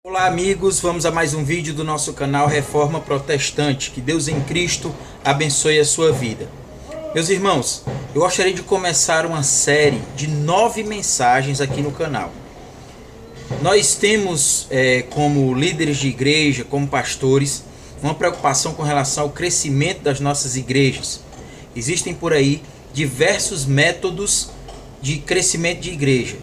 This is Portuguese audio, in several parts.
Olá amigos, vamos a mais um vídeo do nosso canal Reforma Protestante. Que Deus em Cristo abençoe a sua vida. Meus irmãos, eu gostaria de começar uma série de 9 mensagens aqui no canal. Nós temos como líderes de igreja, como pastores, uma preocupação com relação ao crescimento das nossas igrejas. Existem por aí diversos métodos de crescimento de igreja.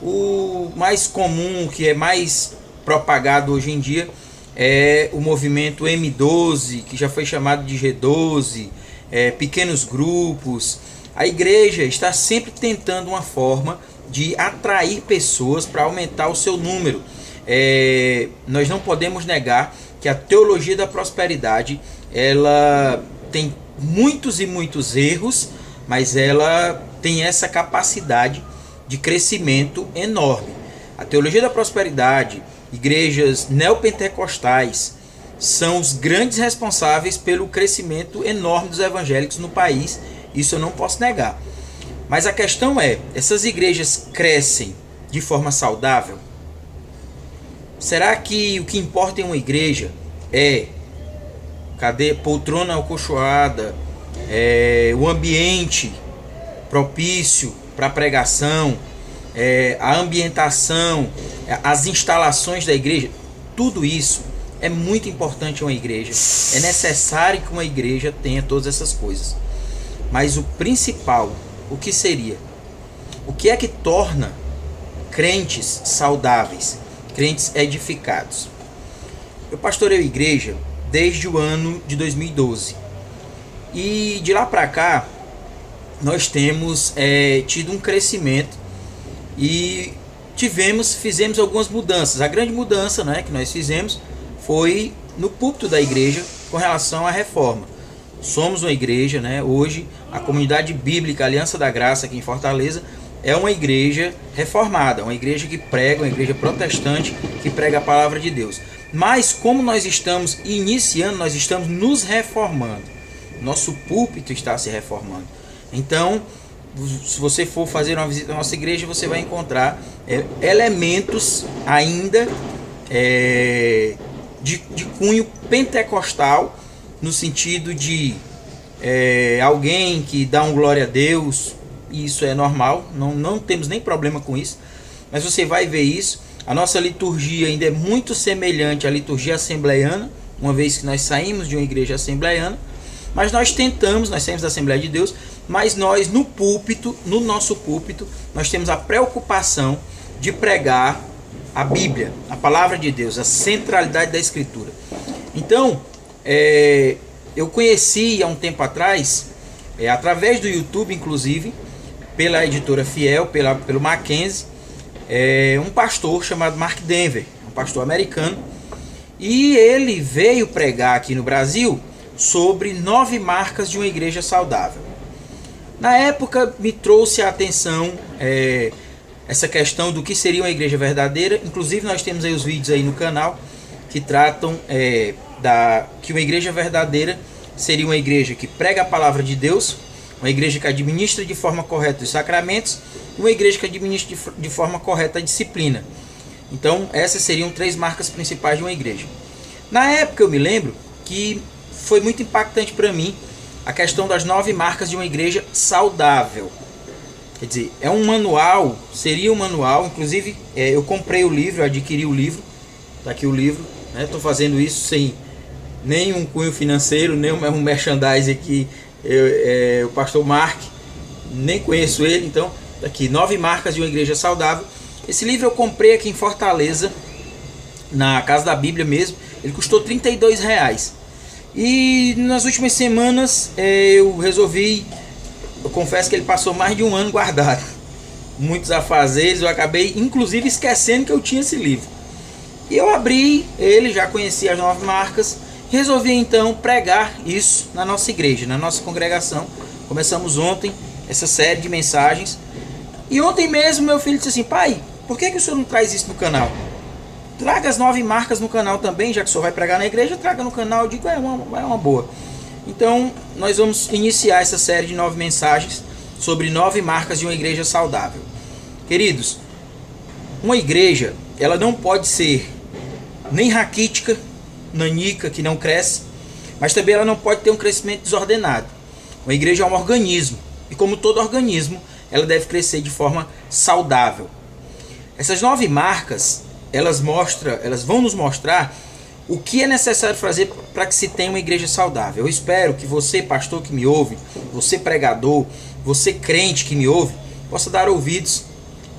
O mais comum, que é mais propagado hoje em dia, é o movimento M12, que já foi chamado de G12, pequenos grupos. A igreja está sempre tentando uma forma de atrair pessoas para aumentar o seu número. Nós não podemos negar que a teologia da prosperidade ela tem muitos e muitos erros, mas ela tem essa capacidade de crescimento enorme. A teologia da prosperidade, igrejas neopentecostais, são os grandes responsáveis pelo crescimento enorme dos evangélicos no país. Isso eu não posso negar. Mas a questão é, essas igrejas crescem de forma saudável? Será que o que importa em uma igreja é poltrona acolchoada, o ambiente propício para pregação, a ambientação, as instalações da igreja? Tudo isso é muito importante em uma igreja. É necessário que uma igreja tenha todas essas coisas. Mas o principal, o que seria? O que é que torna crentes saudáveis, crentes edificados? Eu pastoreio igreja desde o ano de 2012. E de lá para cá, nós temos tido um crescimento e fizemos algumas mudanças. A grande mudança, que nós fizemos foi no púlpito da igreja com relação à reforma. Somos uma igreja, hoje a comunidade bíblica Aliança da Graça aqui em Fortaleza é uma igreja reformada, uma igreja que prega, uma igreja protestante que prega a palavra de Deus. Mas como nós estamos iniciando, nós estamos nos reformando. Nosso púlpito está se reformando. Então, se você for fazer uma visita à nossa igreja, você vai encontrar elementos ainda de cunho pentecostal, no sentido de alguém que dá um glória a Deus. Isso é normal, não temos nem problema com isso, mas você vai ver isso. A nossa liturgia ainda é muito semelhante à liturgia assembleiana, uma vez que nós saímos de uma igreja assembleiana, mas nós saímos da Assembleia de Deus, mas nós no nosso púlpito, nós temos a preocupação de pregar a Bíblia, a palavra de Deus, a centralidade da Escritura. Então, eu conheci há um tempo atrás, através do YouTube inclusive, pela editora Fiel, pelo Mackenzie, um pastor chamado Mark Dever, um pastor americano, e ele veio pregar aqui no Brasil sobre 9 marcas de uma igreja saudável. Na época me trouxe a atenção essa questão do que seria uma igreja verdadeira. Inclusive nós temos aí os vídeos aí no canal que tratam que uma igreja verdadeira seria uma igreja que prega a palavra de Deus, uma igreja que administra de forma correta os sacramentos, uma igreja que administra de forma correta a disciplina. Então essas seriam 3 marcas principais de uma igreja. Na época eu me lembro que foi muito impactante para mim a questão das 9 marcas de uma igreja saudável. Quer dizer, seria um manual, inclusive eu comprei o livro, eu adquiri o livro, está aqui o livro, estou fazendo isso sem nenhum cunho financeiro, nenhum merchandising que o pastor Mark, nem conheço ele. Então, tá aqui, 9 marcas de uma igreja saudável. Esse livro eu comprei aqui em Fortaleza, na Casa da Bíblia mesmo, ele custou R$32. E nas últimas semanas eu confesso que ele passou mais de um ano guardado, muitos afazeres, eu acabei inclusive esquecendo que eu tinha esse livro. E eu abri ele, já conhecia as 9 marcas, resolvi então pregar isso na nossa igreja, na nossa congregação. Começamos ontem essa série de mensagens, e ontem mesmo meu filho disse assim: pai, por que o senhor não traz isso no canal? Traga as 9 marcas no canal também, já que o senhor vai pregar na igreja, traga no canal. Eu digo, é uma boa. Então, nós vamos iniciar essa série de 9 mensagens sobre 9 marcas de uma igreja saudável. Queridos, uma igreja, ela não pode ser nem raquítica, nanica, que não cresce, mas também ela não pode ter um crescimento desordenado. Uma igreja é um organismo, e como todo organismo, ela deve crescer de forma saudável. Essas 9 marcas, elas vão nos mostrar o que é necessário fazer para que se tenha uma igreja saudável. Eu espero que você, pastor que me ouve, você pregador, você crente que me ouve, possa dar ouvidos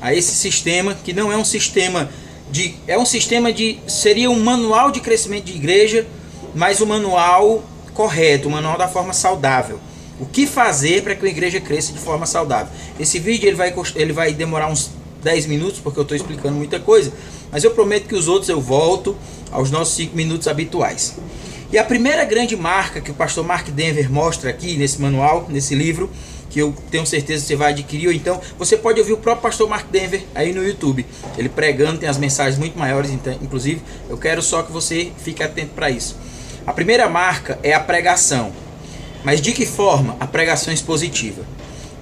a esse sistema, que não é um sistema de... seria um manual de crescimento de igreja, mas um manual correto, um manual da forma saudável. O que fazer para que uma igreja cresça de forma saudável? Esse vídeo ele vai demorar uns 10 minutos, porque eu estou explicando muita coisa, mas eu prometo que os outros eu volto aos nossos 5 minutos habituais. E a primeira grande marca que o pastor Mark Dever mostra aqui nesse manual, nesse livro, que eu tenho certeza que você vai adquirir, ou então você pode ouvir o próprio pastor Mark Dever aí no YouTube, ele pregando, tem as mensagens muito maiores, então, inclusive eu quero só que você fique atento para isso. A primeira marca é a pregação. Mas de que forma? A pregação expositiva.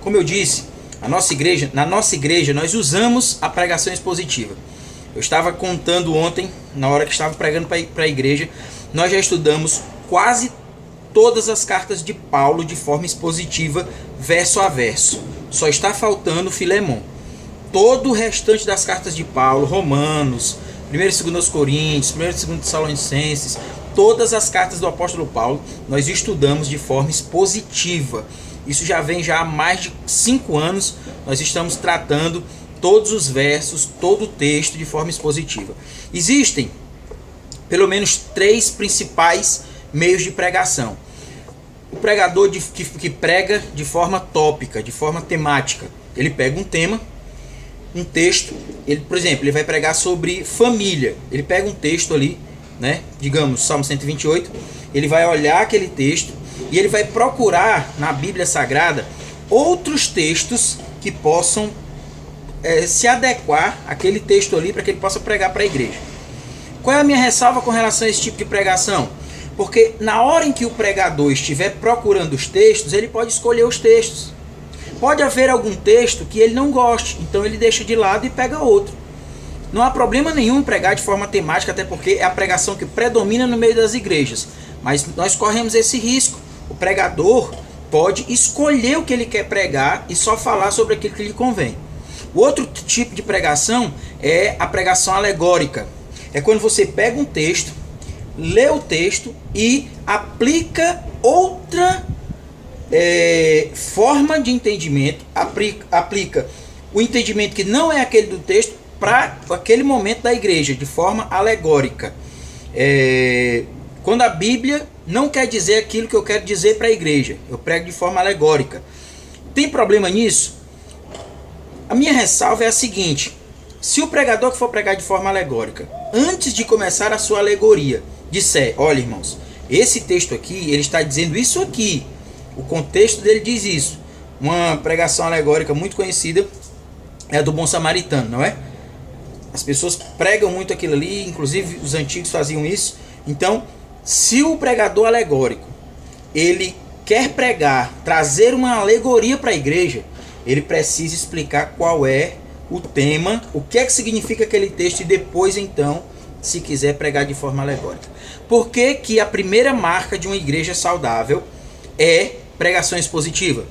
Como eu disse, na nossa igreja nós usamos a pregação expositiva. Eu estava contando ontem, na hora que estava pregando para a igreja, nós já estudamos quase todas as cartas de Paulo de forma expositiva, verso a verso. Só está faltando Filemon. Todo o restante das cartas de Paulo, Romanos, 1 e 2 Coríntios, 1 e 2 Tessalonicenses, todas as cartas do apóstolo Paulo, nós estudamos de forma expositiva. Isso já vem há mais de 5 anos, nós estamos tratando todos os versos, todo o texto de forma expositiva. Existem pelo menos 3 principais meios de pregação. O pregador que prega de forma tópica, de forma temática. Ele pega um tema, um texto, por exemplo, ele vai pregar sobre família. Ele pega um texto ali, né, digamos, Salmo 128, ele vai olhar aquele texto e ele vai procurar na Bíblia Sagrada outros textos que possam se adequar àquele texto ali para que ele possa pregar para a igreja. Qual é a minha ressalva com relação a esse tipo de pregação? Porque na hora em que o pregador estiver procurando os textos, ele pode escolher os textos. Pode haver algum texto que ele não goste, então ele deixa de lado e pega outro. Não há problema nenhum em pregar de forma temática, até porque é a pregação que predomina no meio das igrejas. Mas nós corremos esse risco. O pregador pode escolher o que ele quer pregar e só falar sobre aquilo que lhe convém. O outro tipo de pregação é a pregação alegórica. É quando você pega um texto, lê o texto e aplica outra forma de entendimento, aplica o entendimento que não é aquele do texto para aquele momento da igreja, de forma alegórica. Quando a Bíblia não quer dizer aquilo que eu quero dizer para a igreja, eu prego de forma alegórica. Tem problema nisso? A minha ressalva é a seguinte: se o pregador que for pregar de forma alegórica, antes de começar a sua alegoria, disser, olha irmãos, esse texto aqui, ele está dizendo isso aqui, o contexto dele diz isso. Uma pregação alegórica muito conhecida é a do bom samaritano, não é? As pessoas pregam muito aquilo ali, inclusive os antigos faziam isso. Então, se o pregador alegórico, ele quer pregar, trazer uma alegoria para a igreja, ele precisa explicar qual é o tema, o que é que significa aquele texto e depois então, se quiser pregar de forma alegórica. Por que que a primeira marca de uma igreja saudável é pregação expositiva?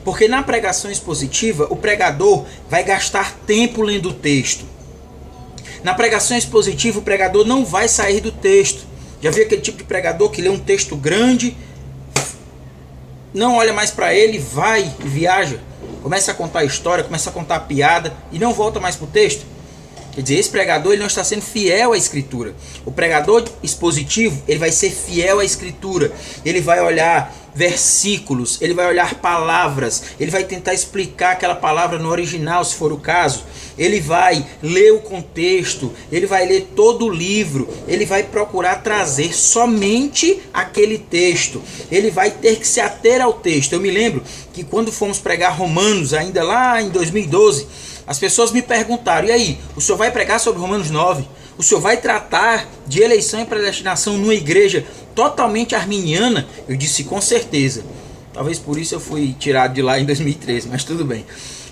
Porque na pregação expositiva, o pregador vai gastar tempo lendo o texto. Na pregação expositiva, o pregador não vai sair do texto. Já viu aquele tipo de pregador que lê um texto grande, não olha mais para ele, vai e viaja, começa a contar a história, começa a contar a piada e não volta mais para o texto? Quer dizer, esse pregador ele não está sendo fiel à Escritura. O pregador expositivo, ele vai ser fiel à Escritura. Ele vai olhar versículos, ele vai olhar palavras, ele vai tentar explicar aquela palavra no original, se for o caso. Ele vai ler o contexto, ele vai ler todo o livro, ele vai procurar trazer somente aquele texto. Ele vai ter que se ater ao texto. Eu me lembro que quando fomos pregar Romanos, ainda lá em 2012, as pessoas me perguntaram, e aí, o senhor vai pregar sobre Romanos 9? O senhor vai tratar de eleição e predestinação numa igreja totalmente arminiana? Eu disse, com certeza. Talvez por isso eu fui tirado de lá em 2013, mas tudo bem.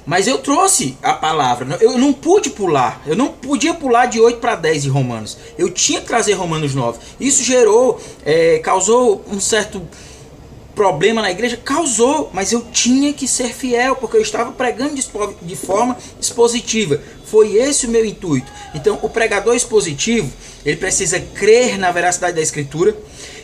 Mas eu trouxe a palavra, eu não pude pular, eu não podia pular de 8 para 10 de Romanos, eu tinha que trazer Romanos 9. Isso causou um certo problema na igreja? Causou, mas eu tinha que ser fiel, porque eu estava pregando de forma expositiva. Foi esse o meu intuito. Então, o pregador expositivo, ele precisa crer na veracidade da Escritura,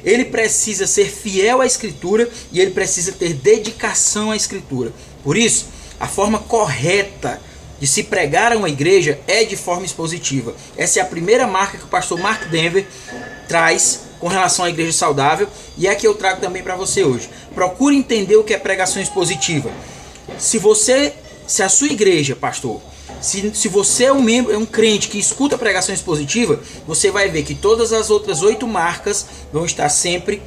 ele precisa ser fiel à Escritura e ele precisa ter dedicação à Escritura. Por isso, a forma correta de se pregar a uma igreja é de forma expositiva. Essa é a primeira marca que o pastor Mark Dever traz com relação à igreja saudável, e é que eu trago também para você hoje. Procure entender o que é pregação expositiva. Se a sua igreja, pastor, se você é um crente que escuta a pregação expositiva, você vai ver que todas as outras 8 marcas vão estar sempre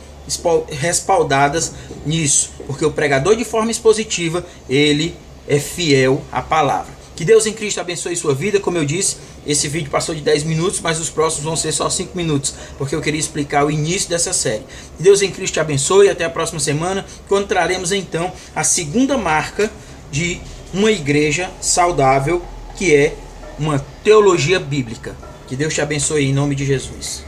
respaldadas nisso, porque o pregador de forma expositiva, ele é fiel à palavra. Que Deus em Cristo abençoe sua vida. Como eu disse, esse vídeo passou de 10 minutos, mas os próximos vão ser só 5 minutos, porque eu queria explicar o início dessa série. Que Deus em Cristo te abençoe. Até a próxima semana, quando traremos então a segunda marca de uma igreja saudável, que é uma teologia bíblica. Que Deus te abençoe em nome de Jesus.